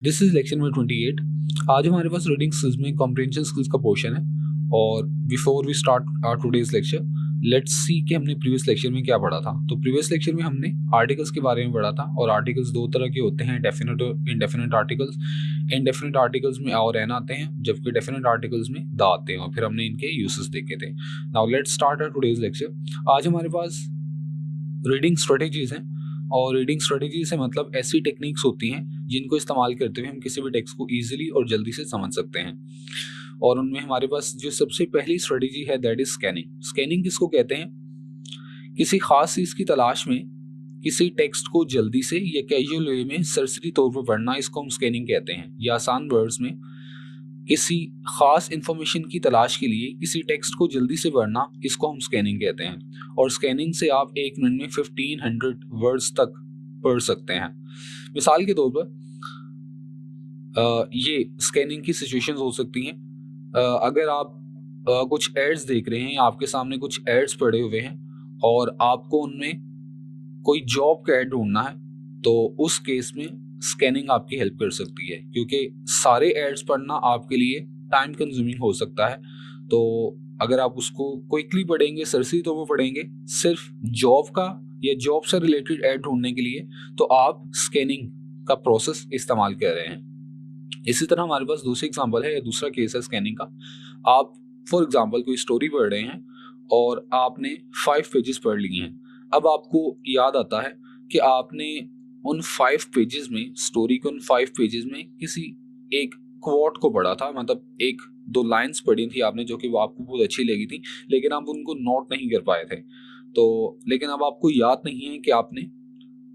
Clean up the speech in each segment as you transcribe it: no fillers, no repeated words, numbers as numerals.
This is lecture number 28। आज हमारे पास रीडिंग स्किल्स में कॉम्प्रिहेंशन स्किल्स का पोर्शन है। और before we start our today's lecture, let's see कि हमने प्रीवियस लेक्चर में क्या पढ़ा था। तो प्रीवियस लेक्चर में हमने आर्टिकल्स के बारे में पढ़ा था, और आर्टिकल्स दो तरह के होते हैं, डेफिनेट और इनडेफिनेट आर्टिकल्स। इनडेफिनेट आर्टिकल्स में और एन आते हैं, जबकि डेफिनेट आर्टिकल्स में द आते हैं, और फिर हमने इनके यूसेस देखे थे। Now let's start our today's lecture. आज हमारे पास रीडिंग स्ट्रेटेजीज हैं, और रीडिंग स्ट्रेटेजी से मतलब ऐसी टेक्निक्स होती हैं जिनको इस्तेमाल करते हुए हम किसी भी टेक्स्ट को इजीली और जल्दी से समझ सकते हैं। और उनमें हमारे पास जो सबसे पहली स्ट्रेटेजी है दैट इज स्कैनिंग। स्कैनिंग किसको कहते हैं? किसी खास चीज की तलाश में किसी टेक्स्ट को जल्दी से या कैजुअल वे में सरसरी तौर पर पढ़ना, इसको हम स्कैनिंग कहते हैं। या आसान वर्ड्स में, किसी खास इंफॉर्मेशन की तलाश के लिए किसी टेक्स्ट को जल्दी से पढ़ना, इसको हम स्कैनिंग कहते हैं। और स्कैनिंग से आप एक मिनट में 1500 वर्ड्स तक पढ़ सकते हैं। मिसाल के तौर पर ये स्कैनिंग की सिचुएशंस हो सकती हैं। अगर आप कुछ एड्स देख रहे हैं, आपके सामने कुछ एड्स पड़े हुए हैं और आपको उनमें कोई जॉब का एड ढूंढना है, तो उस केस में स्कैनिंग आपकी हेल्प कर सकती है, क्योंकि सारे एड्स पढ़ना आपके लिए टाइम कंज्यूमिंग हो सकता है। तो अगर आप उसको क्विकली पढ़ेंगे, सरसरी तौर पर पढ़ेंगे सिर्फ जॉब का या जॉब से रिलेटेड एड ढूंढने के लिए, तो आप स्कैनिंग का प्रोसेस इस्तेमाल कर रहे हैं। इसी तरह हमारे पास दूसरी एग्जांपल है, या दूसरा केस है स्कैनिंग का। आप फॉर एग्जांपल कोई स्टोरी पढ़ रहे हैं और आपने 5 पेजेस पढ़ लिए हैं। अब आपको याद आता है कि आपने उन 5 पेजेस में, स्टोरी के उन 5 पेजेस में किसी एक क्वोट को पढ़ा था, मतलब एक दो लाइंस पढ़ी थी आपने जो कि वो आपको बहुत अच्छी लगी थी, लेकिन आप उनको नोट नहीं कर पाए थे। तो लेकिन अब आपको याद नहीं है कि आपने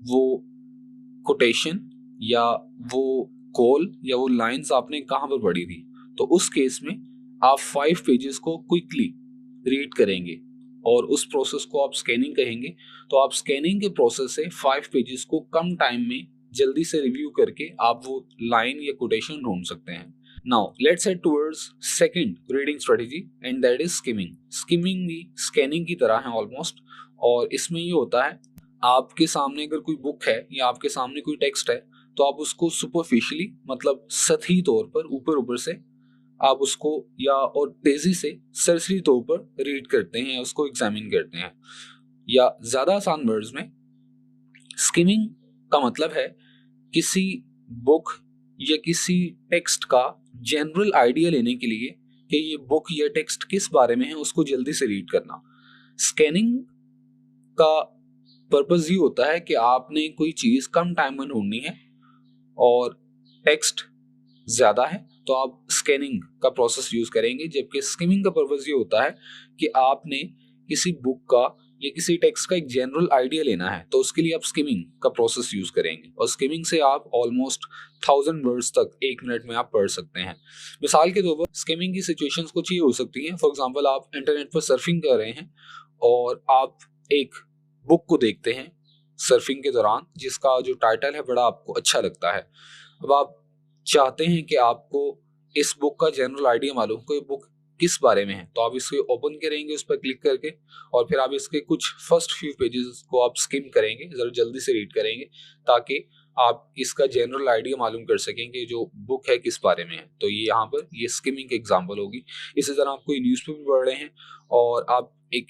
वो कोटेशन या वो कॉल या वो लाइंस आपने कहाँ पर पढ़ी थी। तो उस केस में आप 5 पेजेस को क्विकली रीड करेंगे और उस प्रोसेस को आप स्कैनिंग कहेंगे। तो आप स्कैनिंग के प्रोसेस से 5 पेजेस को कम टाइम में जल्दी से रिव्यू करके आप वो लाइन या कोटेशन ढूंढ सकते हैं। Now let's head towards second reading strategy, and that is skimming. Skimming भी स्कैनिंग की तरह है ऑलमोस्ट, और इसमें ये होता है, आपके सामने अगर कोई बुक है या आपके सामने कोई टेक्स्ट है, तो आप उसको सुपरफिशियली, मतलब सतही तौर पर, ऊपर ऊपर से आप उसको या और तेजी से सरसरी तौर पर रीड करते हैं, उसको एग्जामिन करते हैं। या ज्यादा आसान वर्ड्स में, स्किमिंग का मतलब है किसी बुक या किसी टेक्स्ट का जनरल आइडिया लेने के लिए कि ये बुक या टेक्स्ट किस बारे में है, उसको जल्दी से रीड करना। स्कैनिंग का पर्पस ये होता है कि आपने कोई चीज कम टाइम में ढूंढनी है और टेक्स्ट ज्यादा है, तो आप स्कैनिंग का प्रोसेस यूज करेंगे। जबकि स्किमिंग का पर्पस ये होता है कि आपने किसी बुक का या किसी टेक्स्ट का एक जनरल आइडिया लेना है, तो उसके लिए आप स्किमिंग का प्रोसेस यूज करेंगे। और स्किमिंग से आप ऑलमोस्ट 1000 वर्ड्स तक एक मिनट में आप पढ़ सकते हैं। मिसाल के तौर पर स्किमिंग की सिचुएशंस कुछ ये हो सकती हैं। फॉर एग्जांपल, आप इंटरनेट पर सर्फिंग कर रहे हैं और आप एक बुक को देखते हैं सर्फिंग के दौरान, जिसका जो टाइटल है बड़ा आपको अच्छा लगता है। अब आप चाहते हैं कि आपको इस बुक का जनरल आइडिया मालूम, कोई बुक किस बारे में है, तो आप इसको ओपन करेंगे उस पर क्लिक करके, और फिर आप इसके कुछ फर्स्ट फ्यू पेजेस को आप स्किम करेंगे, जरा जल्दी से रीड करेंगे, ताकि आप इसका जनरल आइडिया मालूम कर सकें कि जो बुक है किस बारे में है। तो ये यहाँ पर ये स्किमिंग की एग्जाम्पल होगी। इसी तरह आप कोई न्यूज़पेपर पढ़ रहे हैं और आप एक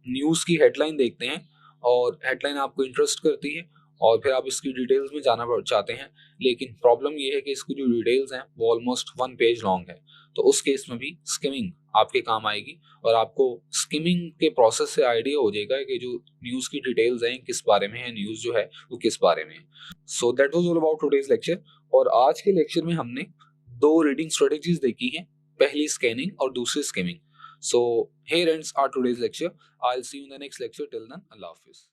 न्यूज़ की हेडलाइन देखते हैं और हेडलाइन आपको इंटरेस्ट करती है, और फिर आप इसकी डिटेल्स में जाना चाहते हैं, लेकिन प्रॉब्लम ये है कि इसकी जो डिटेल्स हैं वो ऑलमोस्ट 1 पेज लॉन्ग है। तो उस केस में भी स्किमिंग आपके काम आएगी, और आपको स्किमिंग के प्रोसेस से आइडिया हो जाएगा कि जो न्यूज़ की डिटेल्स हैं किस बारे में है, न्यूज़ जो है वो किस बारे में है। So that was all about today's lecture. और आज के लेक्चर में हमने 2 रीडिंग स्ट्रेटेजीज देखी हैं, पहली स्कैनिंग और दूसरी skimming. So here ends our today's lecture. I'll see you in the next lecture. Till then, Allah Hafiz.